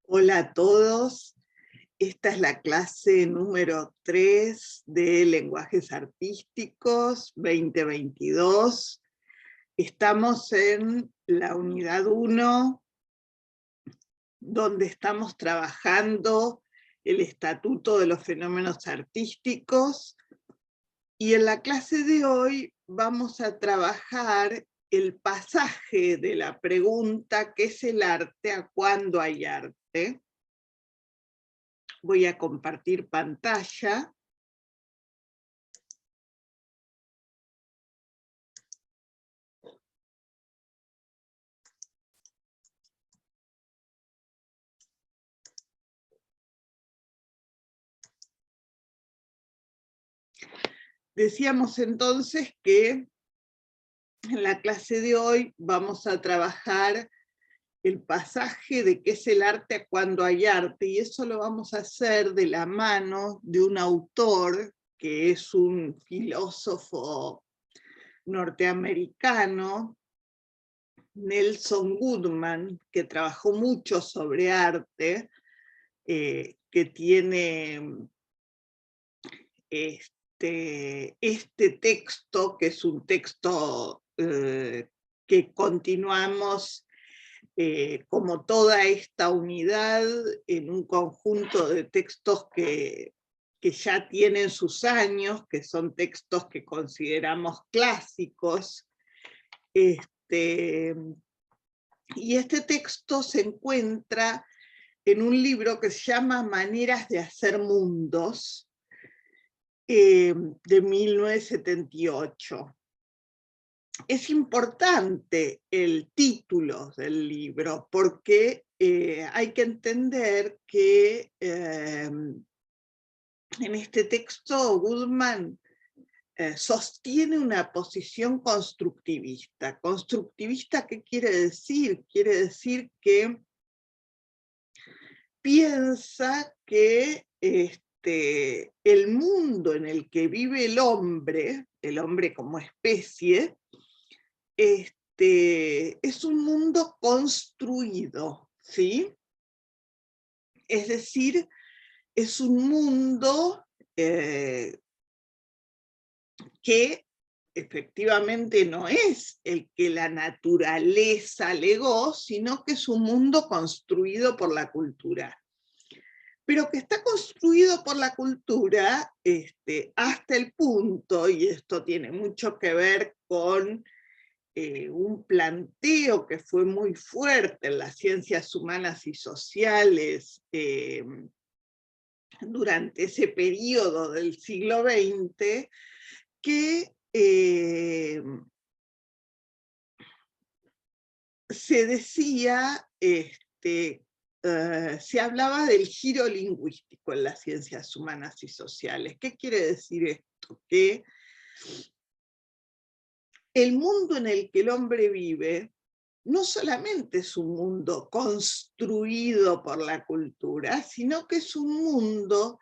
Hola a todos, esta es la clase número 3 de Lenguajes Artísticos 2022. Estamos en la unidad 1, donde estamos trabajando el Estatuto de los Fenómenos Artísticos, y en la clase de hoy vamos a trabajar el pasaje de la pregunta ¿qué es el arte? ¿A cuándo hay arte? Voy a compartir pantalla. Decíamos entonces que en la clase de hoy vamos a trabajar el pasaje de qué es el arte cuando hay arte, y eso lo vamos a hacer de la mano de un autor que es un filósofo norteamericano, Nelson Goodman, que trabajó mucho sobre arte, que tiene este texto, que es un texto que continuamos como toda esta unidad en un conjunto de textos que ya tienen sus años, que son textos que consideramos clásicos. Y este texto se encuentra en un libro que se llama Maneras de hacer mundos, de 1978. Es importante el título del libro porque hay que entender que en este texto Goodman sostiene una posición constructivista. ¿Constructivista qué quiere decir? Quiere decir que piensa que el mundo en el que vive el hombre como especie, es un mundo construido, ¿sí? Es decir, es un mundo que efectivamente no es el que la naturaleza legó, sino que es un mundo construido por la cultura. Pero que está construido por la cultura hasta el punto, y esto tiene mucho que ver con un planteo que fue muy fuerte en las ciencias humanas y sociales durante ese periodo del siglo XX, que se decía, se hablaba del giro lingüístico en las ciencias humanas y sociales. ¿Qué quiere decir esto? Que el mundo en el que el hombre vive no solamente es un mundo construido por la cultura, sino que es un mundo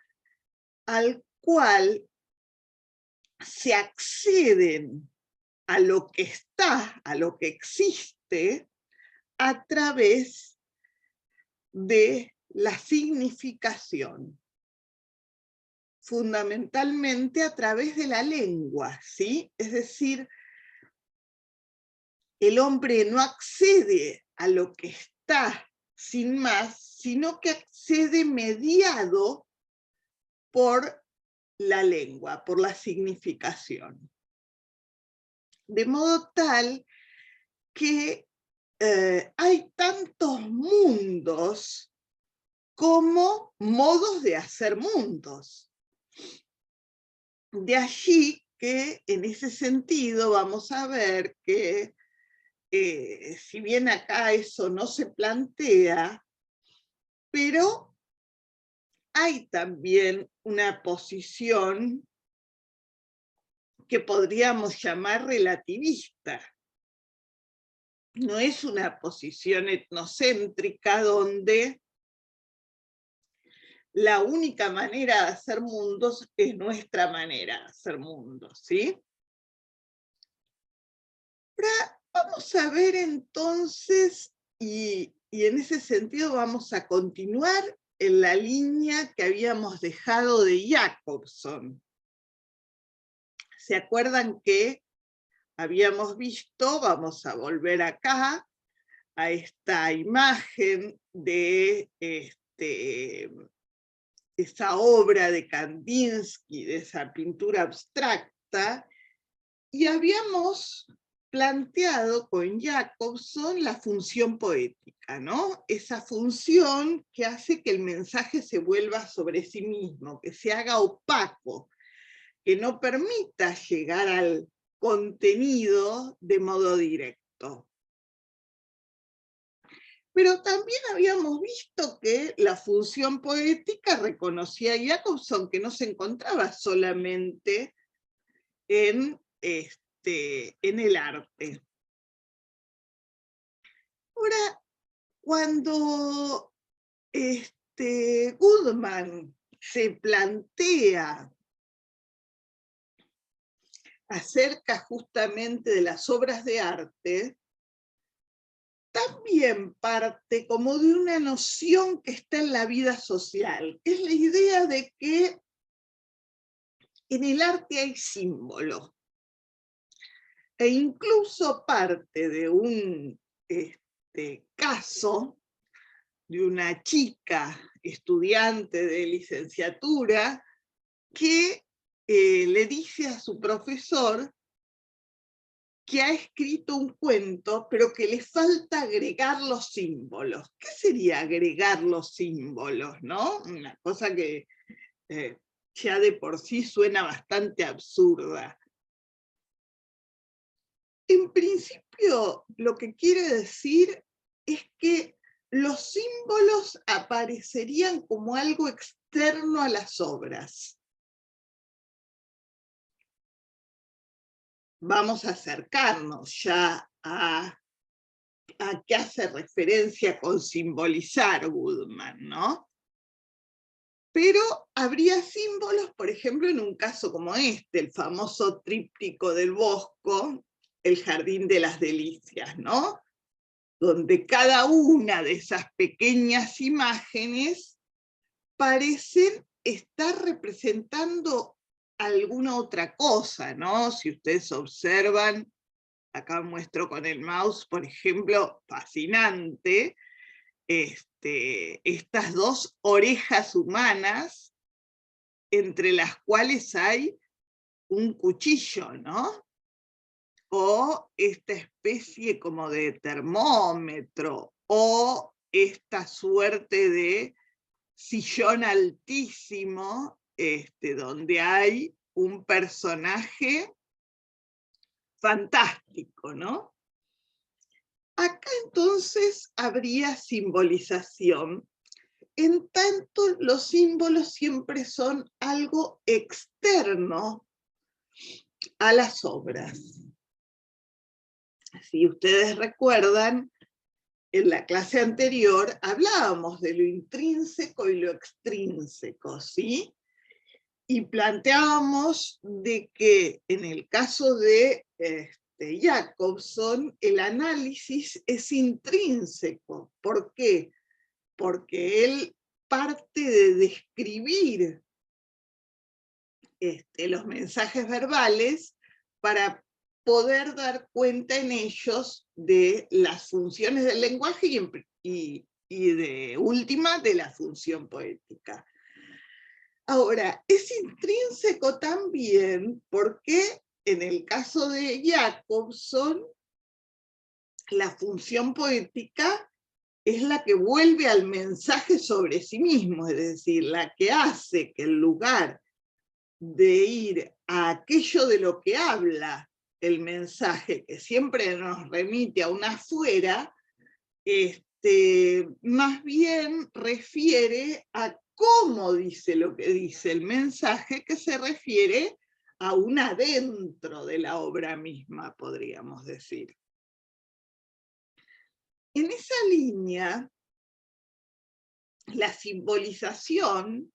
al cual se acceden a lo que está, a lo que existe, a través de la significación, fundamentalmente a través de la lengua, ¿sí? Es decir, el hombre no accede a lo que está sin más, sino que accede mediado por la lengua, por la significación. De modo tal que hay tantos mundos como modos de hacer mundos. De allí que en ese sentido vamos a ver que si bien acá eso no se plantea, pero hay también una posición que podríamos llamar relativista. No es una posición etnocéntrica donde la única manera de hacer mundos es nuestra manera de hacer mundos, ¿sí? Ahora vamos a ver entonces, y en ese sentido vamos a continuar en la línea que habíamos dejado de Jacobson. ¿Se acuerdan que habíamos visto, vamos a volver acá, a esta imagen de esa obra de Kandinsky, de esa pintura abstracta, y habíamos planteado con Jacobson la función poética, ¿no? Esa función que hace que el mensaje se vuelva sobre sí mismo, que se haga opaco, que no permita llegar al contenido de modo directo. Pero también habíamos visto que la función poética reconocía a Jacobson que no se encontraba solamente en el arte. Ahora, cuando Goodman se plantea acerca justamente de las obras de arte, también parte como de una noción que está en la vida social, que es la idea de que en el arte hay símbolos, e incluso parte de un caso de una chica estudiante de licenciatura que le dice a su profesor que ha escrito un cuento, pero que le falta agregar los símbolos. ¿Qué sería agregar los símbolos, no? Una cosa que ya de por sí suena bastante absurda. En principio, lo que quiere decir es que los símbolos aparecerían como algo externo a las obras. Vamos a acercarnos ya a qué hace referencia con simbolizar Goodman, ¿no? Pero habría símbolos, por ejemplo, en un caso como este, el famoso tríptico del Bosco, el Jardín de las Delicias, ¿no? Donde cada una de esas pequeñas imágenes parecen estar representando alguna otra cosa, ¿no? Si ustedes observan, acá muestro con el mouse, por ejemplo, fascinante, estas dos orejas humanas, entre las cuales hay un cuchillo, ¿no? O esta especie como de termómetro, o esta suerte de sillón altísimo, donde hay un personaje fantástico, ¿no? Acá entonces habría simbolización, en tanto los símbolos siempre son algo externo a las obras. Si ustedes recuerdan, en la clase anterior hablábamos de lo intrínseco y lo extrínseco, ¿sí? Y planteábamos de que en el caso de Jacobson, el análisis es intrínseco. ¿Por qué? Porque él parte de describir los mensajes verbales para poder dar cuenta en ellos de las funciones del lenguaje y de última de la función poética. Ahora, es intrínseco también porque en el caso de Jacobson, la función poética es la que vuelve al mensaje sobre sí mismo, es decir, la que hace que en lugar de ir a aquello de lo que habla el mensaje, que siempre nos remite a una afuera, más bien refiere a cómo dice lo que dice el mensaje, que se refiere a un adentro de la obra misma, podríamos decir. En esa línea, la simbolización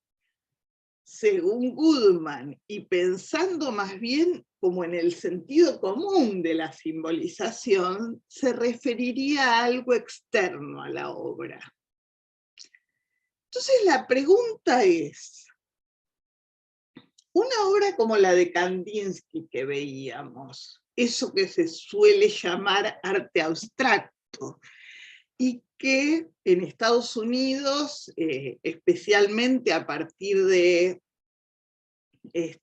según Goodman, y pensando más bien como en el sentido común de la simbolización, se referiría a algo externo a la obra. Entonces la pregunta es, una obra como la de Kandinsky que veíamos, eso que se suele llamar arte abstracto, y que en Estados Unidos, especialmente a partir de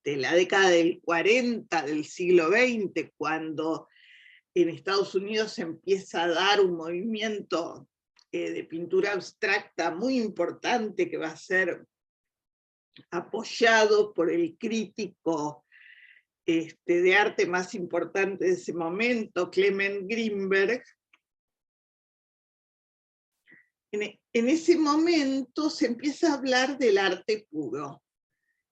la década del 40 del siglo XX, cuando en Estados Unidos se empieza a dar un movimiento de pintura abstracta muy importante que va a ser apoyado por el crítico de arte más importante de ese momento, Clement Greenberg. En ese momento se empieza a hablar del arte puro.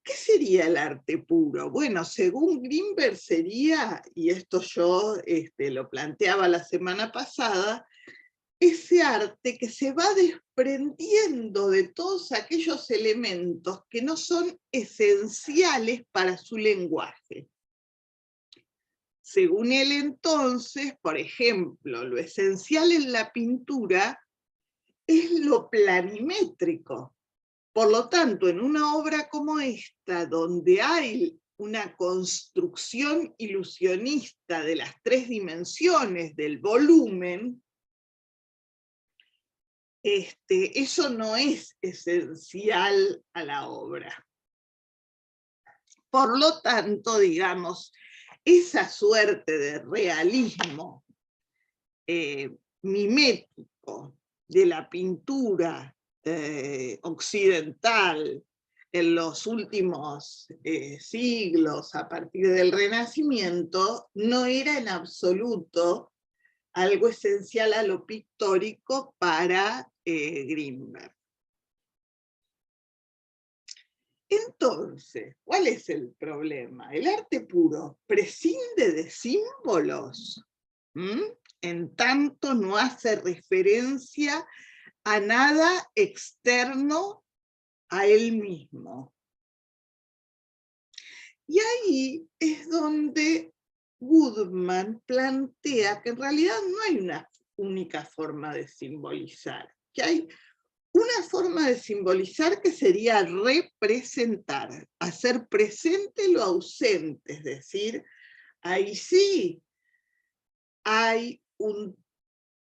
¿Qué sería el arte puro? Bueno, según Greenberg sería, y esto yo lo planteaba la semana pasada, ese arte que se va desprendiendo de todos aquellos elementos que no son esenciales para su lenguaje. Según él entonces, por ejemplo, lo esencial en la pintura es lo planimétrico. Por lo tanto, en una obra como esta, donde hay una construcción ilusionista de las tres dimensiones del volumen, eso no es esencial a la obra. Por lo tanto, digamos, esa suerte de realismo mimético de la pintura occidental en los últimos siglos, a partir del Renacimiento, no era en absoluto algo esencial a lo pictórico para Greenberg. Entonces, ¿cuál es el problema? El arte puro prescinde de símbolos, en tanto no hace referencia a nada externo a él mismo. Y ahí es donde Goodman plantea que en realidad no hay una única forma de simbolizar, que hay una forma de simbolizar que sería representar, hacer presente lo ausente, es decir, ahí sí hay un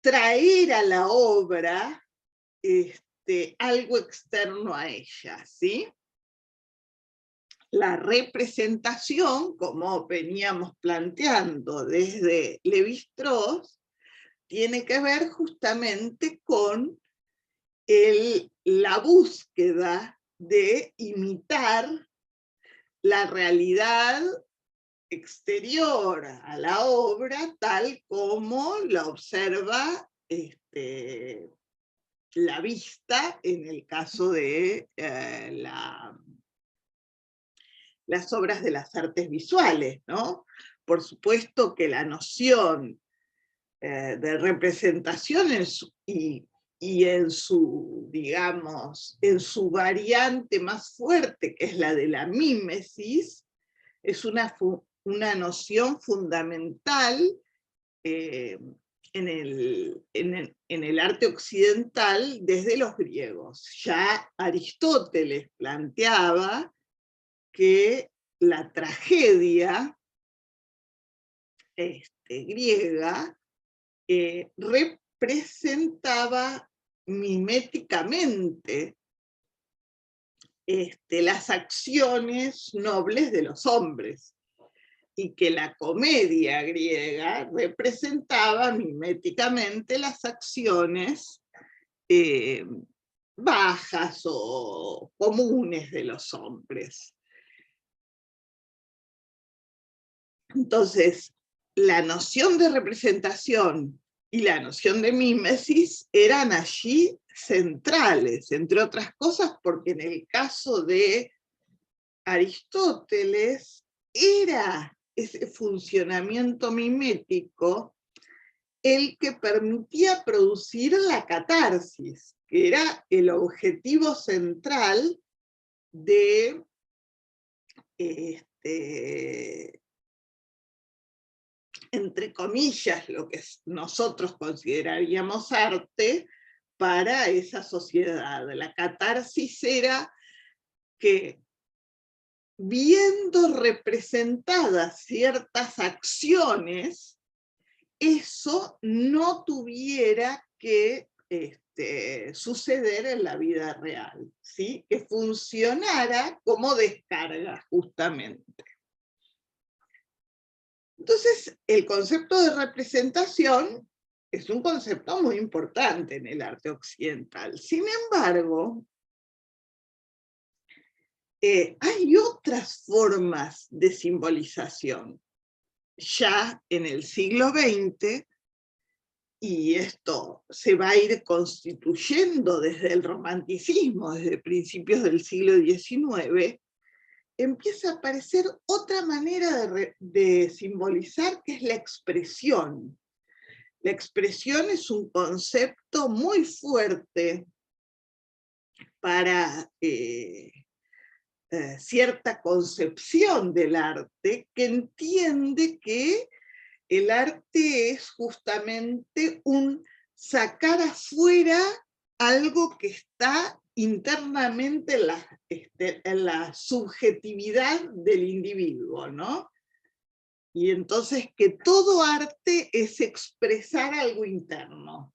traer a la obra algo externo a ella, ¿sí? La representación, como veníamos planteando desde Lévi-Strauss, tiene que ver justamente con la búsqueda de imitar la realidad exterior a la obra tal como la observa la vista en el caso de las obras de las artes visuales, ¿no? Por supuesto que la noción de representación y en su, digamos, en su variante más fuerte, que es la de la mímesis, es una noción fundamental en el arte occidental desde los griegos. Ya Aristóteles planteaba que la tragedia griega representaba miméticamente las acciones nobles de los hombres, y que la comedia griega representaba miméticamente las acciones bajas o comunes de los hombres. Entonces, la noción de representación y la noción de mímesis eran allí centrales, entre otras cosas porque en el caso de Aristóteles era ese funcionamiento mimético el que permitía producir la catarsis, que era el objetivo central de entre comillas, lo que nosotros consideraríamos arte para esa sociedad. La catarsis era que, viendo representadas ciertas acciones, eso no tuviera que suceder en la vida real, ¿sí? Que funcionara como descarga, justamente. Entonces, el concepto de representación es un concepto muy importante en el arte occidental. Sin embargo, hay otras formas de simbolización. Ya en el siglo XX, y esto se va a ir constituyendo desde el romanticismo, desde principios del siglo XIX, empieza a aparecer otra manera de simbolizar, que es la expresión. La expresión es un concepto muy fuerte para cierta concepción del arte, que entiende que el arte es justamente un sacar afuera algo que está internamente en la subjetividad del individuo, ¿no? Y entonces que todo arte es expresar algo interno.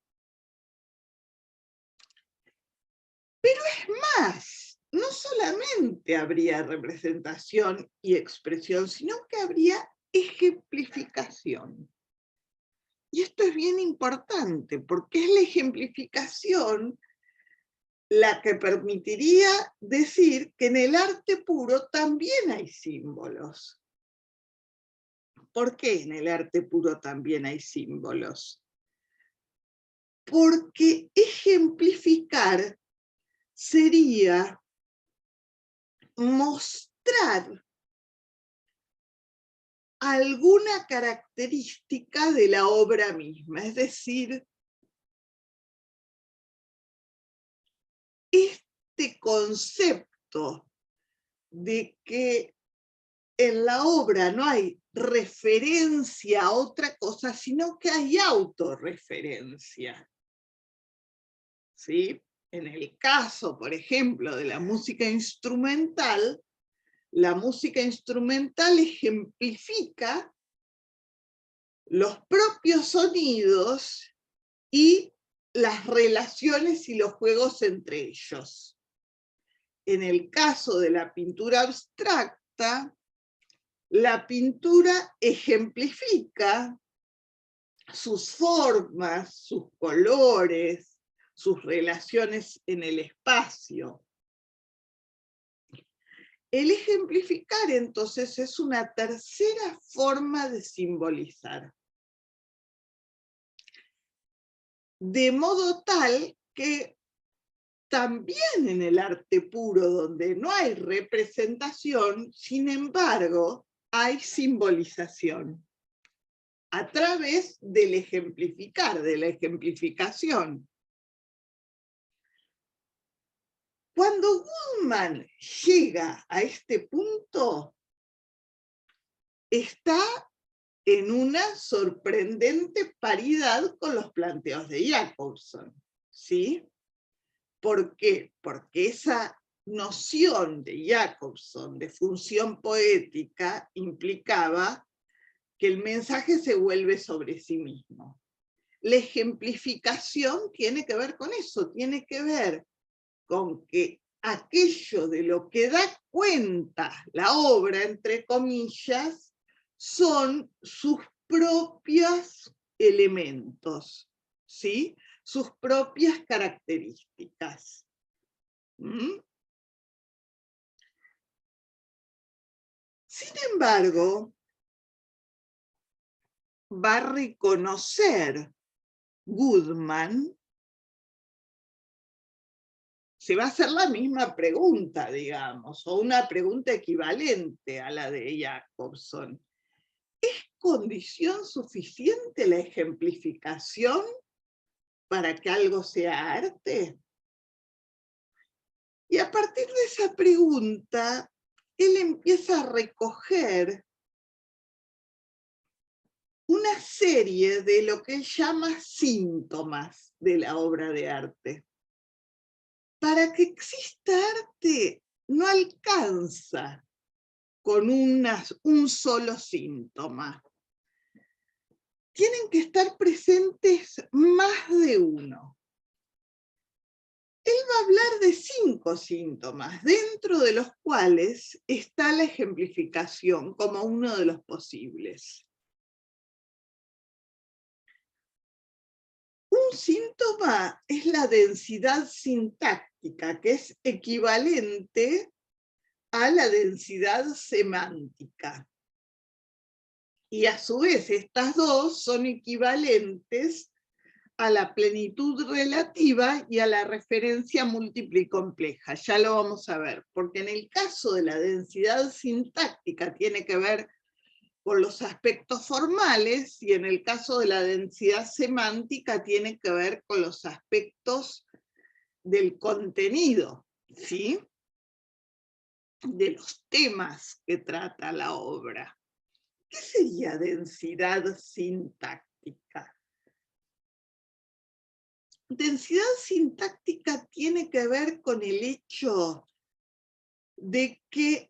Pero es más, no solamente habría representación y expresión, sino que habría ejemplificación. Y esto es bien importante, porque es la ejemplificación la que permitiría decir que en el arte puro también hay símbolos. ¿Por qué en el arte puro también hay símbolos? Porque ejemplificar sería mostrar alguna característica de la obra misma, es decir, este concepto de que en la obra no hay referencia a otra cosa, sino que hay autorreferencia. ¿Sí? En el caso, por ejemplo, de la música instrumental ejemplifica los propios sonidos y las relaciones y los juegos entre ellos. En el caso de la pintura abstracta, la pintura ejemplifica sus formas, sus colores, sus relaciones en el espacio. El ejemplificar, entonces, es una tercera forma de simbolizar. De modo tal que también en el arte puro, donde no hay representación, sin embargo, hay simbolización a través del ejemplificar, de la ejemplificación. Cuando Goldman llega a este punto, está en una sorprendente paridad con los planteos de Jacobson, ¿sí? ¿Por qué? Porque esa noción de Jacobson de función poética implicaba que el mensaje se vuelve sobre sí mismo. La ejemplificación tiene que ver con eso, tiene que ver con que aquello de lo que da cuenta la obra, entre comillas, son sus propios elementos, ¿sí? Sus propias características. ¿Mm? Sin embargo, va a reconocer Goodman, se va a hacer la misma pregunta, digamos, o una pregunta equivalente a la de Jacobson. ¿Es condición suficiente la ejemplificación para que algo sea arte? Y a partir de esa pregunta, él empieza a recoger una serie de lo que él llama síntomas de la obra de arte. Para que exista arte no alcanza con un solo síntoma. Tienen que estar presentes más de uno. Él va a hablar de 5 síntomas, dentro de los cuales está la ejemplificación como uno de los posibles. Un síntoma es la densidad sintáctica, que es equivalente a la densidad semántica. Y a su vez, estas dos son equivalentes a la plenitud relativa y a la referencia múltiple y compleja. Ya lo vamos a ver, porque en el caso de la densidad sintáctica tiene que ver con los aspectos formales, y en el caso de la densidad semántica tiene que ver con los aspectos del contenido, ¿sí? De los temas que trata la obra. ¿Qué sería densidad sintáctica? Densidad sintáctica tiene que ver con el hecho de que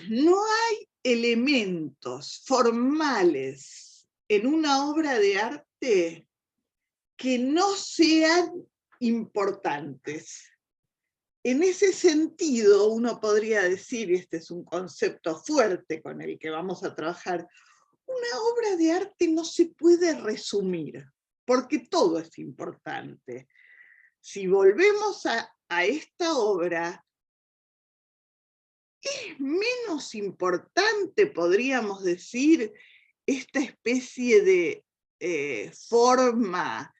no hay elementos formales en una obra de arte que no sean importantes. En ese sentido, uno podría decir, y este es un concepto fuerte con el que vamos a trabajar, una obra de arte no se puede resumir, porque todo es importante. Si volvemos a esta obra, es menos importante, podríamos decir, esta especie de forma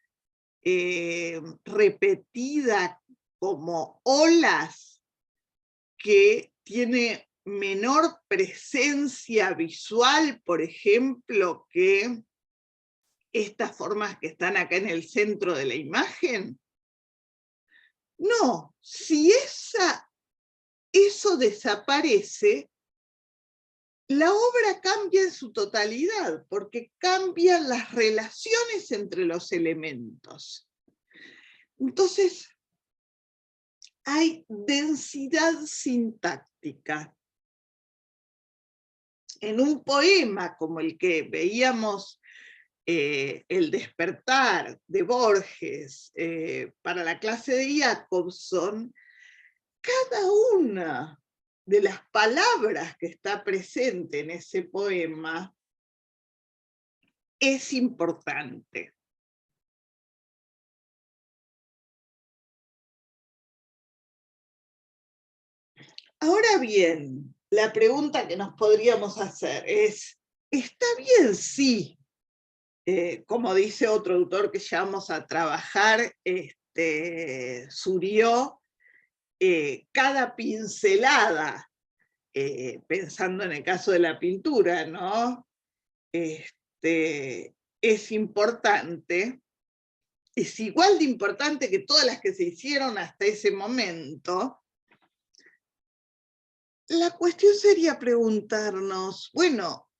repetida como olas, que tiene menor presencia visual, por ejemplo, que estas formas que están acá en el centro de la imagen. No, si eso desaparece, la obra cambia en su totalidad, porque cambian las relaciones entre los elementos. Entonces, hay densidad sintáctica. En un poema como el que veíamos, El despertar de Borges, para la clase de Jacobson, cada una de las palabras que está presente en ese poema es importante. Ahora bien, la pregunta que nos podríamos hacer es, ¿está bien si, como dice otro autor que ya vamos a trabajar, Surió, cada pincelada, pensando en el caso de la pintura, ¿no? Es importante, es igual de importante que todas las que se hicieron hasta ese momento? La cuestión sería preguntarnos, bueno,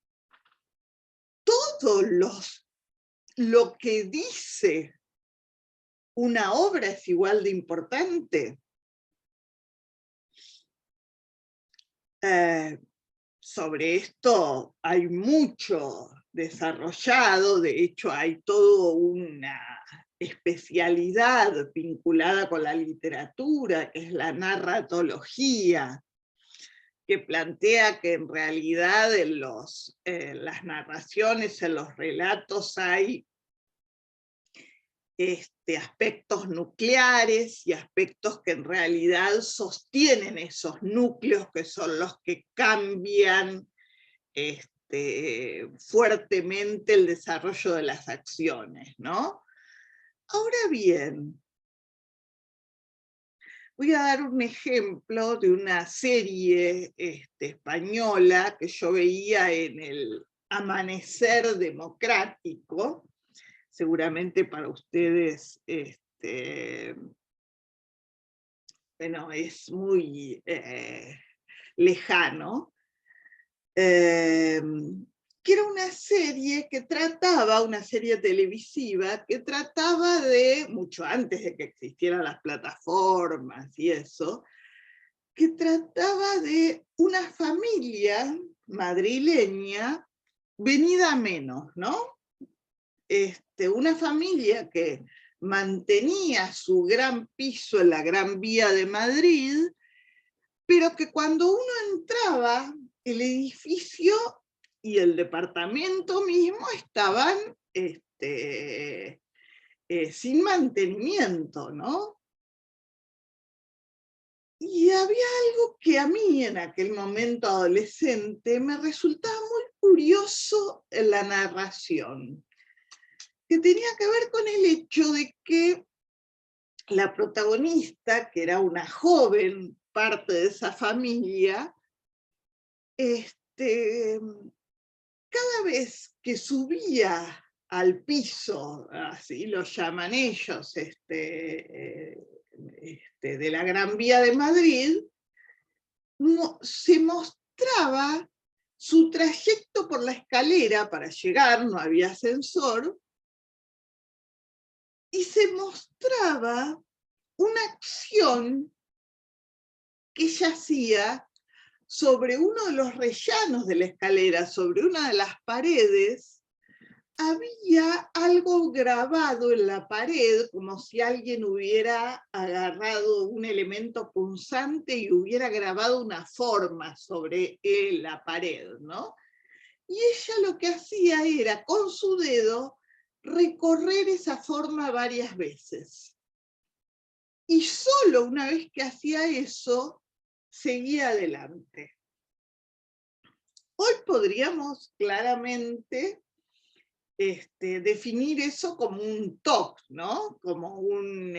todo lo que dice una obra es igual de importante. Sobre esto hay mucho desarrollado, de hecho hay toda una especialidad vinculada con la literatura, que es la narratología, que plantea que en realidad en las narraciones, en los relatos hay aspectos nucleares y aspectos que en realidad sostienen esos núcleos, que son los que cambian fuertemente el desarrollo de las acciones, ¿no? Ahora bien, voy a dar un ejemplo de una serie española que yo veía en el Amanecer Democrático. Seguramente para ustedes bueno, es muy lejano, que era una serie que trataba, una serie televisiva, que trataba de, mucho antes de que existieran las plataformas y eso, que trataba de una familia madrileña venida a menos, ¿no? Una familia que mantenía su gran piso en la Gran Vía de Madrid, pero que cuando uno entraba, el edificio y el departamento mismo estaban sin mantenimiento, ¿no? Y había algo que a mí en aquel momento adolescente me resultaba muy curioso en la narración, que tenía que ver con el hecho de que la protagonista, que era una joven parte de esa familia, cada vez que subía al piso, así lo llaman ellos, de la Gran Vía de Madrid, se mostraba su trayecto por la escalera para llegar, no había ascensor, y se mostraba una acción que ella hacía sobre uno de los rellanos de la escalera, sobre una de las paredes, había algo grabado en la pared, como si alguien hubiera agarrado un elemento punzante y hubiera grabado una forma sobre la pared, ¿no? Y ella lo que hacía era, con su dedo, recorrer esa forma varias veces. Y solo una vez que hacía eso, seguía adelante. Hoy podríamos claramente definir eso como un TOC, ¿no? Como un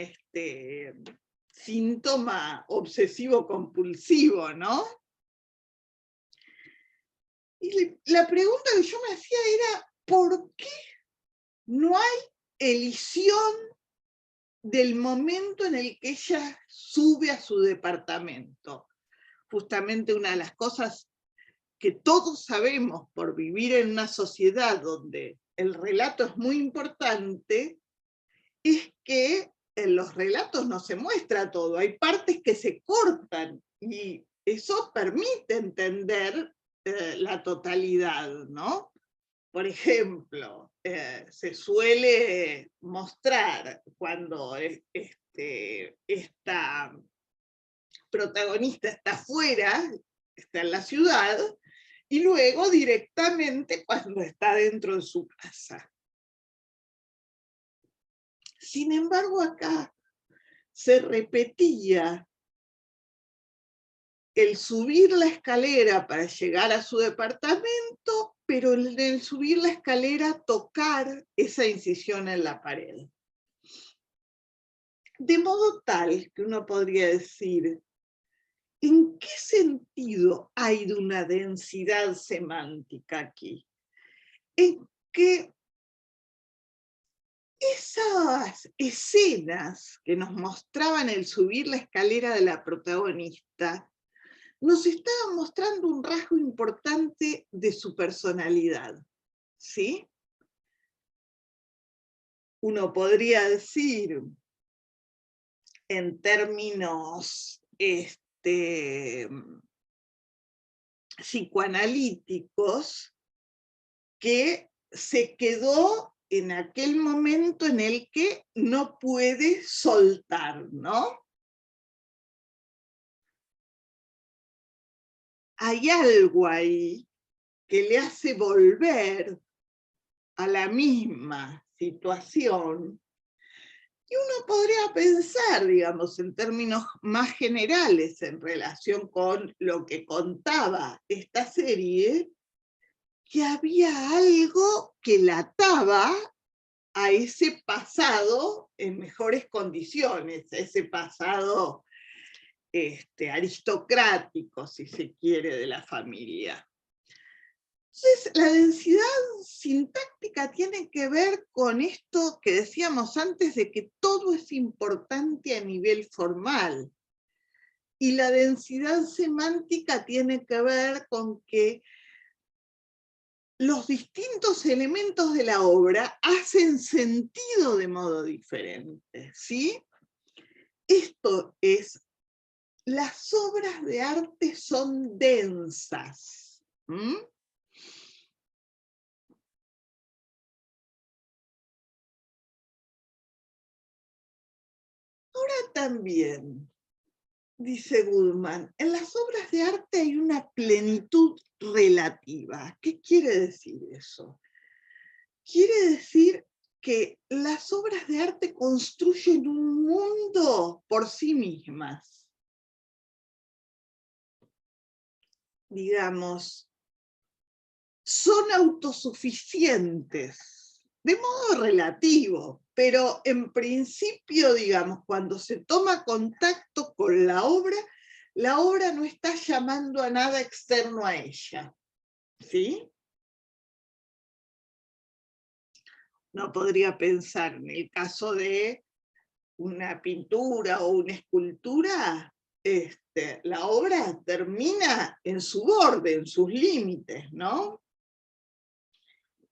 síntoma obsesivo-compulsivo, ¿no? Y la pregunta que yo me hacía era, ¿por qué no hay elisión del momento en el que ella sube a su departamento? Justamente una de las cosas que todos sabemos por vivir en una sociedad donde el relato es muy importante, es que en los relatos no se muestra todo, hay partes que se cortan y eso permite entender la totalidad, ¿no? Por ejemplo, se suele mostrar cuando esta protagonista está afuera, está en la ciudad, y luego directamente cuando está dentro de su casa. Sin embargo, acá se repetía el subir la escalera para llegar a su departamento, pero en el subir la escalera tocar esa incisión en la pared. De modo tal que uno podría decir, ¿en qué sentido hay de una densidad semántica aquí? En que esas escenas que nos mostraban el subir la escalera de la protagonista nos estaban mostrando un rasgo importante de su personalidad, ¿sí? Uno podría decir, en términos psicoanalíticos, que se quedó en aquel momento en el que no puede soltar, ¿no? Hay algo ahí que le hace volver a la misma situación. Y uno podría pensar, digamos, en términos más generales en relación con lo que contaba esta serie, que había algo que la ataba a ese pasado en mejores condiciones, a ese pasado aristocrático, si se quiere, de la familia. Entonces, la densidad sintáctica tiene que ver con esto que decíamos antes de que todo es importante a nivel formal. y la densidad semántica tiene que ver con que los distintos elementos de la obra hacen sentido de modo diferente, ¿sí? Esto es, las obras de arte son densas. Ahora también, dice Goodman, en las obras de arte hay una plenitud relativa. ¿Qué quiere decir eso? Quiere decir que las obras de arte construyen un mundo por sí mismas. Digamos, son autosuficientes, de modo relativo, pero en principio, digamos, cuando se toma contacto con la obra no está llamando a nada externo a ella, ¿sí? No podría pensar en el caso de una pintura o una escultura, la obra termina en su borde, en sus límites, ¿no?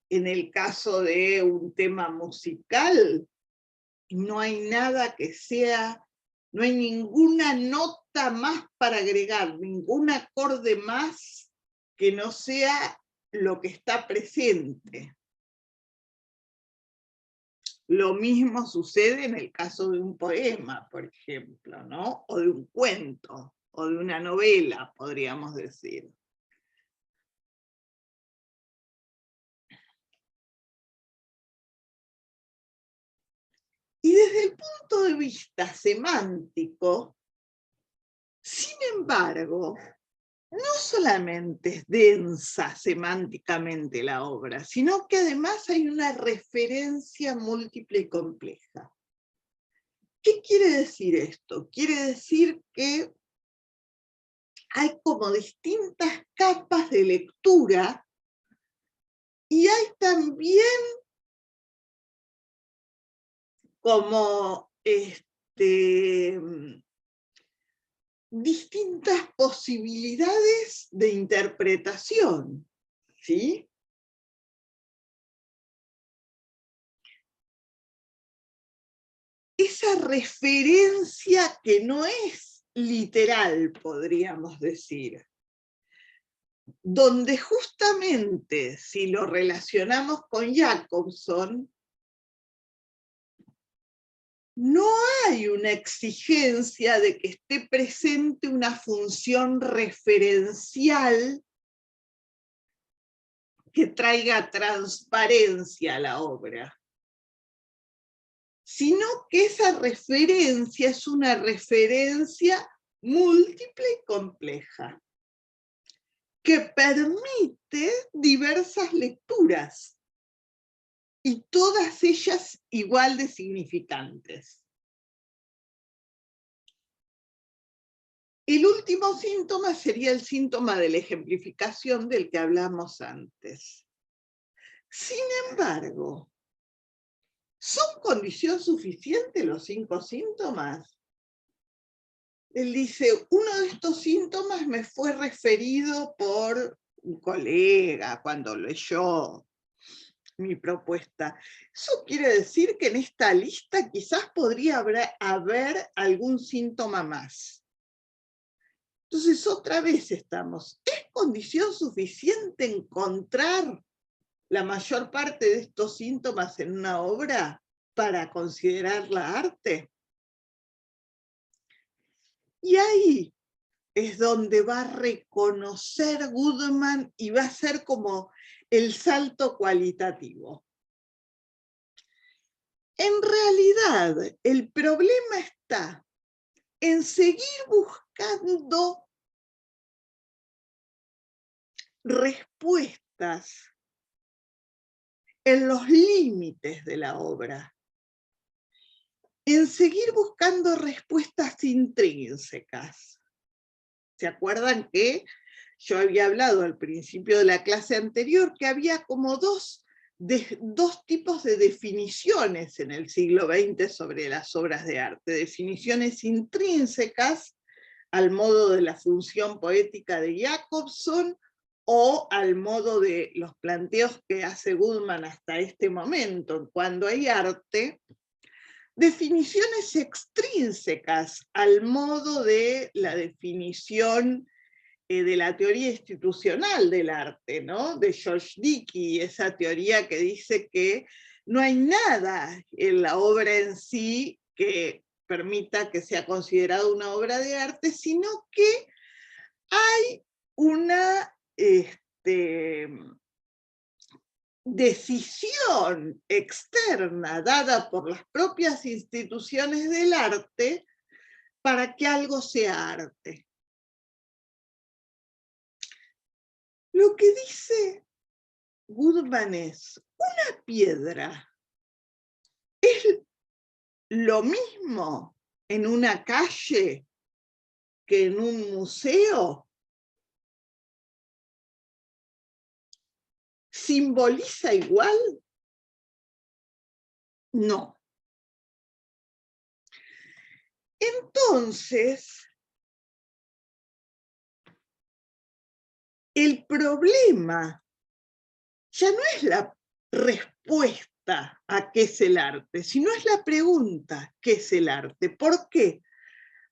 En el caso de un tema musical, no hay nada que sea, no hay ninguna nota más para agregar, ningún acorde más que no sea lo que está presente. Lo mismo sucede en el caso de un poema, por ejemplo, ¿no? O de un cuento, o de una novela, podríamos decir. Y desde el punto de vista semántico, sin embargo, no solamente es densa semánticamente la obra, sino que además hay una referencia múltiple y compleja. ¿Qué quiere decir esto? Quiere decir que hay como distintas capas de lectura y hay también como distintas posibilidades de interpretación, ¿sí? Esa referencia que no es literal, podríamos decir, donde justamente, si lo relacionamos con Jacobson, no hay una exigencia de que esté presente una función referencial que traiga transparencia a la obra, sino que esa referencia es una referencia múltiple y compleja, que permite diversas lecturas, y todas ellas igual de significantes. El último síntoma sería el síntoma de la ejemplificación del que hablamos antes. Sin embargo, ¿son condición suficiente los 5 síntomas? Él dice, uno de estos síntomas me fue referido por un colega cuando leyó mi propuesta. Eso quiere decir que en esta lista quizás podría haber algún síntoma más. Entonces, otra vez estamos, ¿es condición suficiente encontrar la mayor parte de estos síntomas en una obra para considerarla arte? Y ahí es donde va a reconocer Goodman y va a ser como el salto cualitativo. En realidad, el problema está en seguir buscando respuestas en los límites de la obra, en seguir buscando respuestas intrínsecas. ¿Se acuerdan que yo había hablado al principio de la clase anterior que había como dos tipos de definiciones en el siglo XX sobre las obras de arte? Definiciones intrínsecas al modo de la función poética de Jacobson o al modo de los planteos que hace Goodman hasta este momento. Cuando hay arte, definiciones extrínsecas al modo de la definición de la teoría institucional del arte, ¿no? De George Dickey, esa teoría que dice que no hay nada en la obra en sí que permita que sea considerado una obra de arte, sino que hay una decisión externa dada por las propias instituciones del arte para que algo sea arte. Lo que dice Goodman es, una piedra es lo mismo en una calle que en un museo. ¿Simboliza igual? No. Entonces, el problema ya no es la respuesta a qué es el arte, sino es la pregunta, ¿qué es el arte? ¿Por qué?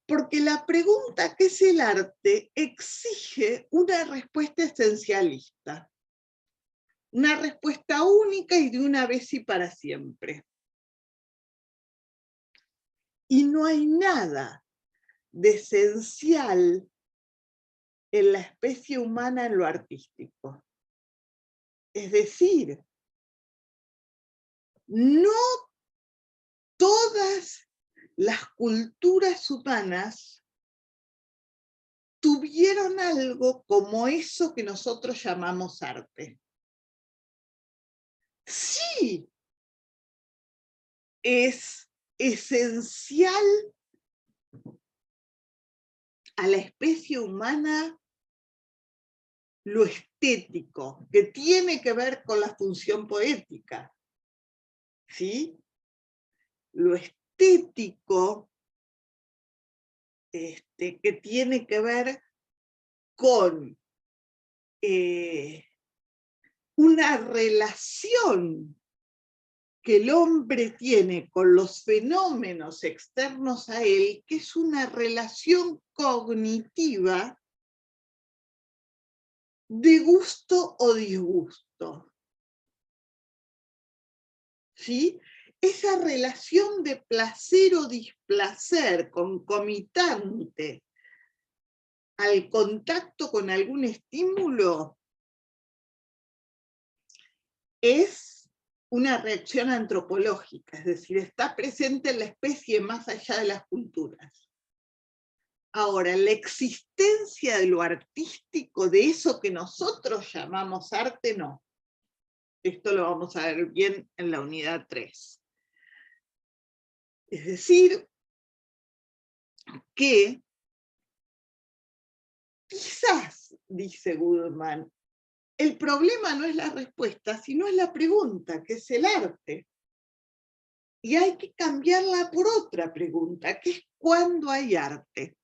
Porque la pregunta, ¿qué es el arte?, exige una respuesta esencialista, una respuesta única y de una vez y para siempre. Y no hay nada de esencial en la especie humana en lo artístico. Es decir, no todas las culturas humanas tuvieron algo como eso que nosotros llamamos arte. Sí, es esencial a la especie humana lo estético, que tiene que ver con la función poética, ¿sí? Lo estético que tiene que ver con una relación que el hombre tiene con los fenómenos externos a él, que es una relación cognitiva de gusto o disgusto. ¿Sí? Esa relación de placer o displacer concomitante al contacto con algún estímulo es una reacción antropológica, es decir, está presente en la especie más allá de las culturas. Ahora, la existencia de lo artístico, de eso que nosotros llamamos arte, no. Esto lo vamos a ver bien en la unidad 3. Es decir, que quizás, dice Goodman, el problema no es la respuesta, sino es la pregunta, que es el arte. Y hay que cambiarla por otra pregunta, que es ¿cuándo hay arte?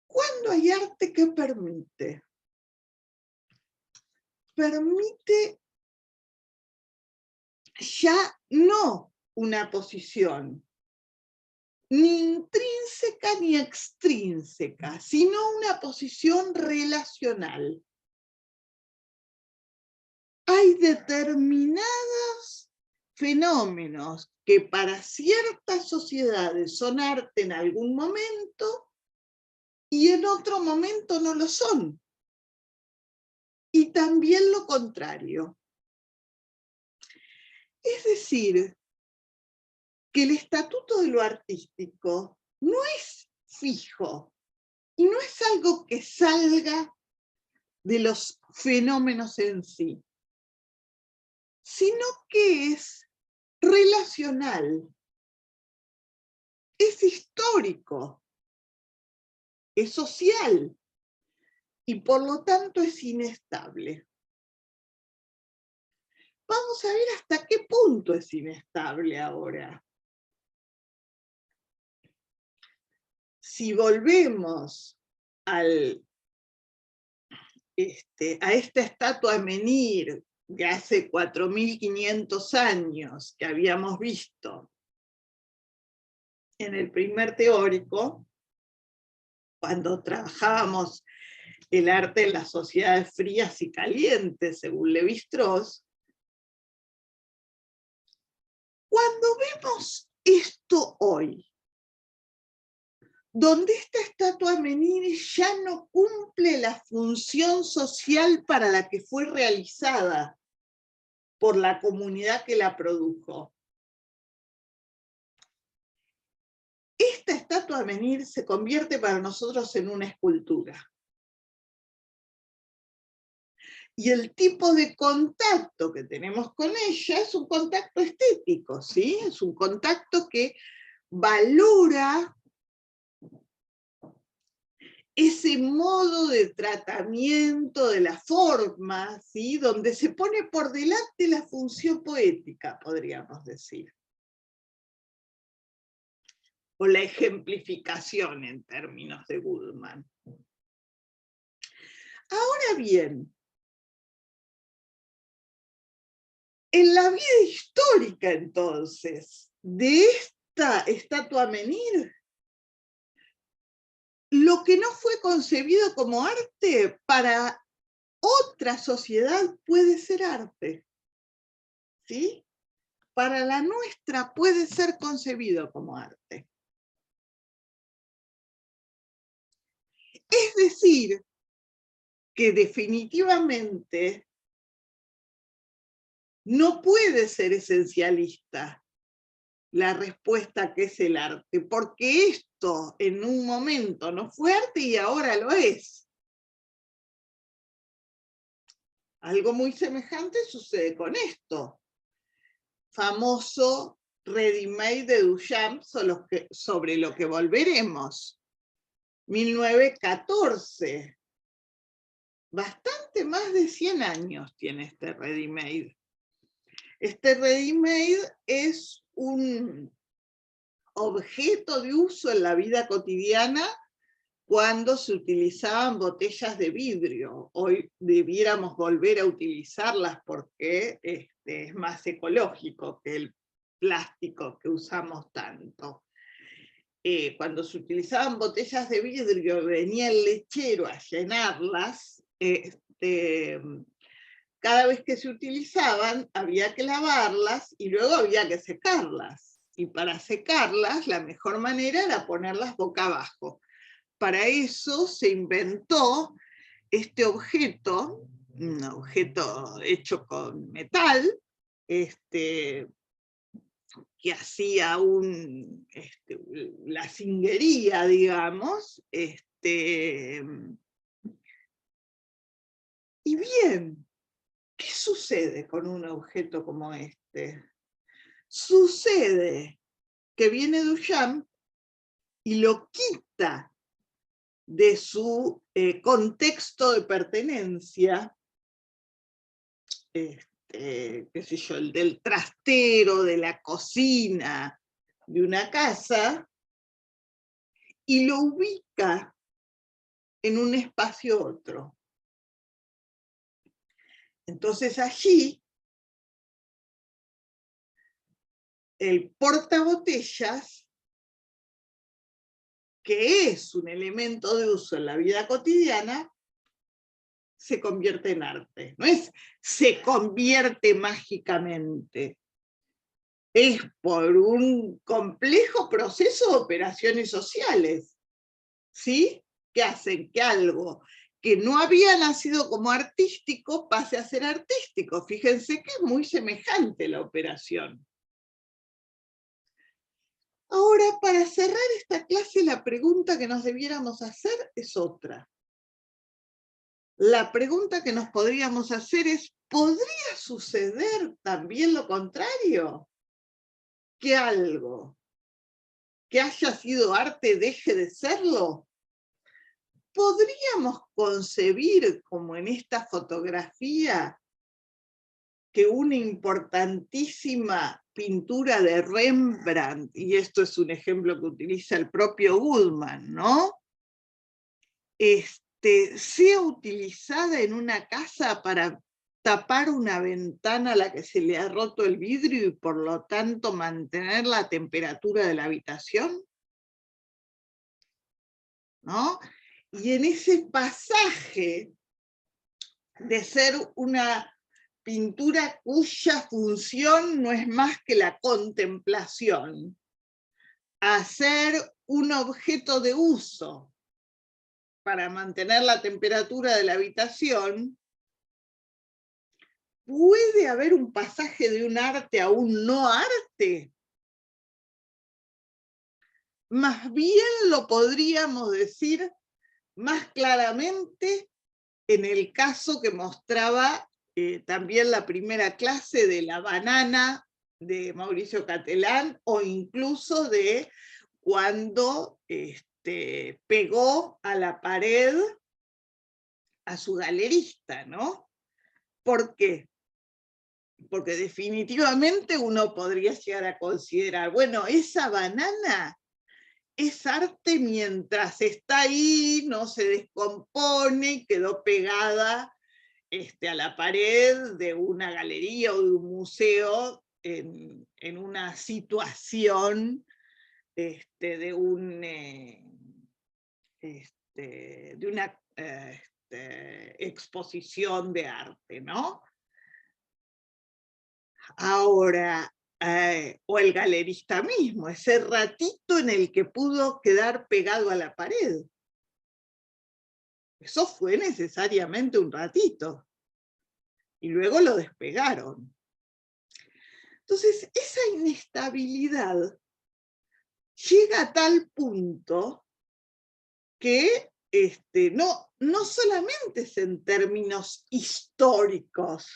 ¿Cuándo hay arte que permite? Permite ya no una posición, ni intrínseca ni extrínseca, sino una posición relacional. Hay determinados fenómenos que para ciertas sociedades son arte en algún momento y en otro momento no lo son. Y también lo contrario. Es decir, que el estatuto de lo artístico no es fijo y no es algo que salga de los fenómenos en sí, sino que es relacional, es histórico, es social y por lo tanto es inestable. Vamos a ver hasta qué punto es inestable ahora. si volvemos a esta estatua Menhir de hace 4.500 años que habíamos visto en el primer teórico, cuando trabajábamos el arte en las sociedades frías y calientes, según Lévi-Strauss, cuando vemos esto hoy, donde esta estatua Menhir ya no cumple la función social para la que fue realizada por la comunidad que la produjo. Esta estatua Menhir se convierte para nosotros en una escultura. Y el tipo de contacto que tenemos con ella es un contacto estético, ¿sí? Es un contacto que valora ese modo de tratamiento de la forma, ¿sí? Donde se pone por delante la función poética, podríamos decir. O la ejemplificación en términos de Goodman. Ahora bien, en la vida histórica entonces de esta estatua Menhir, lo que no fue concebido como arte para otra sociedad puede ser arte, ¿sí? Para la nuestra puede ser concebido como arte. Es decir, que definitivamente no puede ser esencialista la respuesta que es el arte, porque esto en un momento no fue arte y ahora lo es. Algo muy semejante sucede con esto. Famoso ready-made de Duchamp sobre lo que volveremos. 1914. Bastante más de 100 años tiene este ready-made. Este ready-made es un objeto de uso en la vida cotidiana cuando se utilizaban botellas de vidrio. Hoy debiéramos volver a utilizarlas porque es más ecológico que el plástico que usamos tanto. Cuando se utilizaban botellas de vidrio, venía el lechero a llenarlas, cada vez que se utilizaban había que lavarlas y luego había que secarlas. Y para secarlas, la mejor manera era ponerlas boca abajo. Para eso se inventó este objeto, un objeto hecho con metal, que hacía la cinguería, digamos. Y bien, ¿qué sucede con un objeto como este? Sucede que viene Duchamp y lo quita de su contexto de pertenencia, qué sé yo, el del trastero, de la cocina, de una casa, y lo ubica en un espacio otro. Entonces allí, el portabotellas, que es un elemento de uso en la vida cotidiana, se convierte en arte. No es se convierte mágicamente. Es por un complejo proceso de operaciones sociales, ¿sí? Que hacen que algo que no había nacido como artístico pase a ser artístico. Fíjense que es muy semejante la operación. Ahora, para cerrar esta clase, la pregunta que nos debiéramos hacer es otra. La pregunta que nos podríamos hacer es, ¿podría suceder también lo contrario? Que algo que haya sido arte deje de serlo. ¿Podríamos concebir, como en esta fotografía, que una importantísima pintura de Rembrandt, y esto es un ejemplo que utiliza el propio Goodman, ¿no? Sea utilizada en una casa para tapar una ventana a la que se le ha roto el vidrio y por lo tanto mantener la temperatura de la habitación, ¿no? Y en ese pasaje de ser una pintura cuya función no es más que la contemplación, a ser un objeto de uso para mantener la temperatura de la habitación, ¿puede haber un pasaje de un arte a un no arte? Más bien lo podríamos decir más claramente en el caso que mostraba también la primera clase de la banana de Mauricio Catelán, o incluso de cuando pegó a la pared a su galerista, ¿no? ¿Por qué? Porque definitivamente uno podría llegar a considerar, bueno, esa banana es arte mientras está ahí, no se descompone, quedó pegada a la pared de una galería o de un museo en una situación de una exposición de arte, ¿no? Ahora, o el galerista mismo, ese ratito en el que pudo quedar pegado a la pared. Eso fue necesariamente un ratito. Y luego lo despegaron. Entonces, esa inestabilidad llega a tal punto que no solamente es en términos históricos,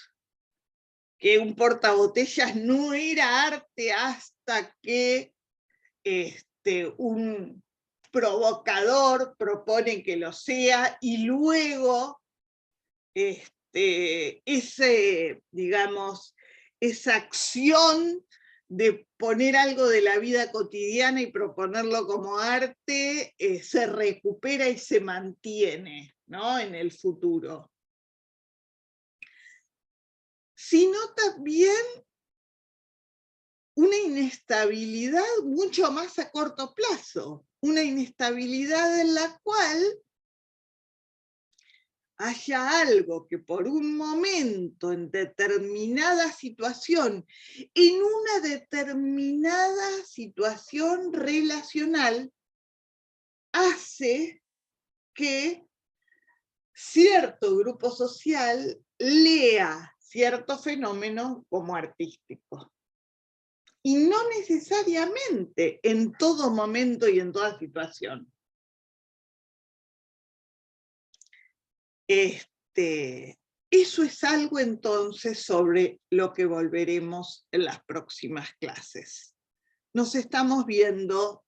que un portabotellas no era arte hasta que un provocador propone que lo sea, y luego esa acción de poner algo de la vida cotidiana y proponerlo como arte se recupera y se mantiene, ¿no? En el futuro. Sino también una inestabilidad mucho más a corto plazo, una inestabilidad en la cual haya algo que por un momento, en determinada situación, en una determinada situación relacional, hace que cierto grupo social lea cierto fenómeno como artístico. Y no necesariamente en todo momento y en toda situación. Eso es algo entonces sobre lo que volveremos en las próximas clases. Nos estamos viendo